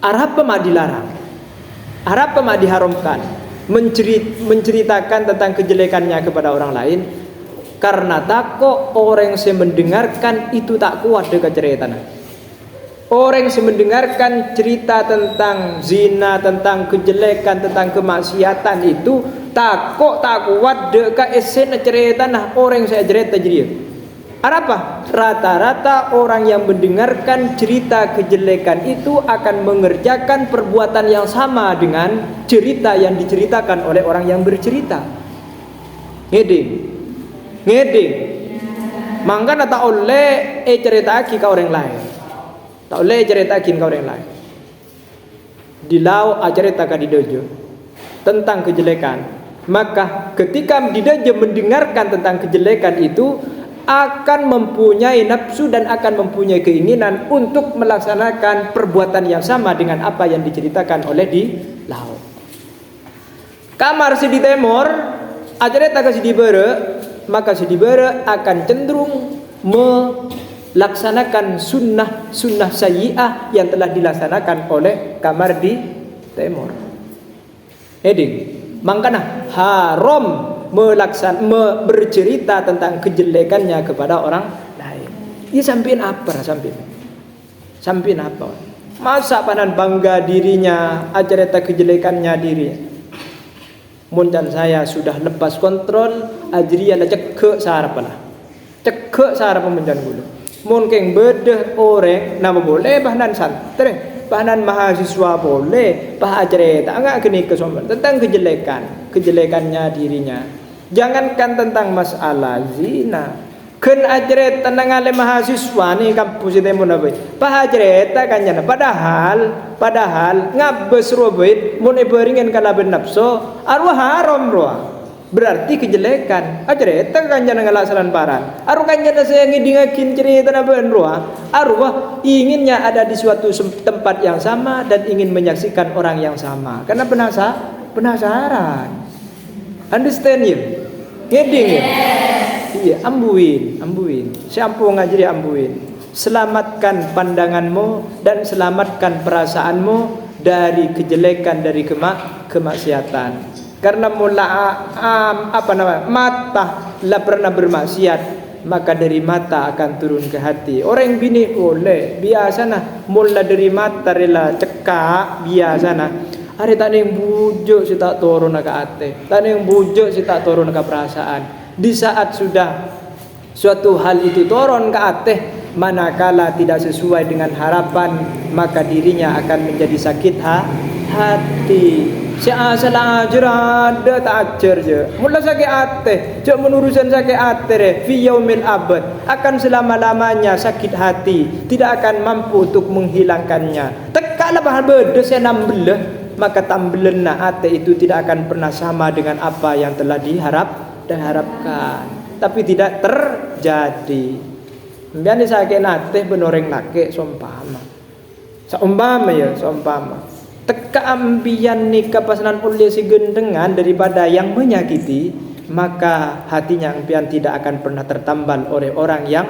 Arab mak dilarang, Arab mak diharamkan menceritakan tentang kejelekannya kepada orang lain, karena takut orang yang mendengarkan itu tak kuat dengan cerita. Orang yang mendengarkan cerita tentang zina, tentang kejelekan, tentang kemaksiatan itu takut tak kuat dengan esen cerita orang yang saya cerita jadi. Apa? Rata-rata orang yang mendengarkan cerita kejelekan itu akan mengerjakan perbuatan yang sama dengan cerita yang diceritakan oleh orang yang bercerita. Ngeding. Mangkana tak oleh cerita ke orang lain. Tak oleh cerita ke orang lain. Dilau cerita ke didojo tentang kejelekan. Maka ketika didojo mendengarkan tentang kejelekan itu, akan mempunyai nafsu dan akan mempunyai keinginan untuk melaksanakan perbuatan yang sama dengan apa yang diceritakan oleh di laut. Kamar si di temor, ajareta ke si di bere, maka si di bere akan cenderung melaksanakan sunnah sayyi'ah yang telah dilaksanakan oleh kamar di temor. Mangkana haram bercerita tentang kejelekannya kepada orang lain. Ia sampein apa? Sampein apa? Masa panan bangga dirinya, ajareta kejelekannya diri. Muncan saya sudah lepas kontrol, ajrian cekek sarapalah. Cekek sarap muncan gulu. Mungkin bedeh orang nama boleh bahanan santri. Bahanan mahasiswa boleh, ajareta enggak kini kesombongan tentang kejelekannya dirinya. Jangankan tentang masalah zina, ken ajret tentang ale mahasiswa nih kampus itu mun apa? Ajreta kan jana padahal ngabes robet mun beringan kalaben nafsu arwah haram roa. Berarti kejelekan. Ajreta kan jana ngalasalan paran. Aru kan jana saya ngidingakin cerita na ben roa. Arwah inginnya ada di suatu tempat yang sama dan ingin menyaksikan orang yang sama. Karena penasaran. Understand ya? Ngeding ya? Iya, ambuin. Siapa ngajari ambuin. Selamatkan pandanganmu dan selamatkan perasaanmu dari kejelekan, dari kemaksiatan. Karena mata lah pernah bermaksiat, maka dari mata akan turun ke hati. Orang bini oleh biasa mula dari mata rela cekak biasa hari tak yang bujuk si tak turun ke hati, tak yang bujuk si tak turun ke perasaan. Di saat sudah suatu hal itu turun ke hati, manakala tidak sesuai dengan harapan, maka dirinya akan menjadi sakit hati. Si asal ajar ada tak ajar je. Mula sakit hati, cak menurusan sakit hati fi yaumil abad, akan selama-lamanya sakit hati, tidak akan mampu untuk menghilangkannya. Tekaklah bahal bedes yang nambelah, maka tambelena hati itu tidak akan pernah sama dengan apa yang telah diharapkan, tapi tidak terjadi. Biar sakit hati benoreng laki seumpama teka ambian nikah pasangan oleh si gendengan daripada yang menyakiti, maka hatinya ambian tidak akan pernah tertambal oleh orang yang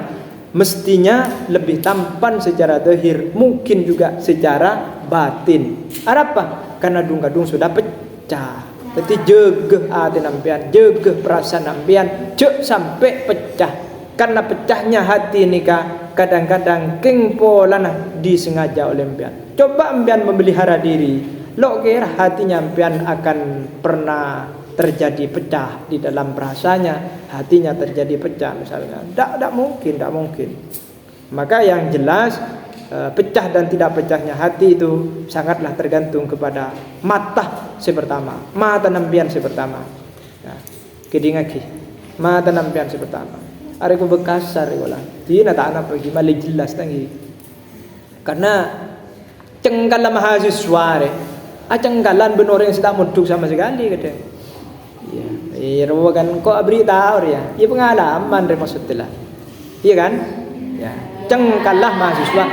mestinya lebih tampan secara zahir, mungkin juga secara batin. Apa? Karena dung-dung sudah pecah. Jadi jegeh hati ambian, jegeh perasaan ambian, cek sampai pecah. Karena pecahnya hati nikah kadang-kadang kengpolan disengaja oleh ambian. Coba ambian memelihara diri, lo kira hatinya ambian akan pernah terjadi pecah di dalam perasaannya, hatinya terjadi pecah misalnya. Tak mungkin. Maka yang jelas pecah dan tidak pecahnya hati itu sangatlah tergantung kepada mata sepertama, mata nambian sepertama. Nah, kedingaki mata nambian sepertama. Are ko bekasar ikolah. Dina tak ana pergi mali jelas tangi. Karena cengkalan mahasiswa re. Cengkalan benoreng tidak muduk sama sekali kata. Iya, kan kok abri tahu ya. Iya pengalaman re maksudnya. Iya kan? Ya, cengkalah mahasiswa.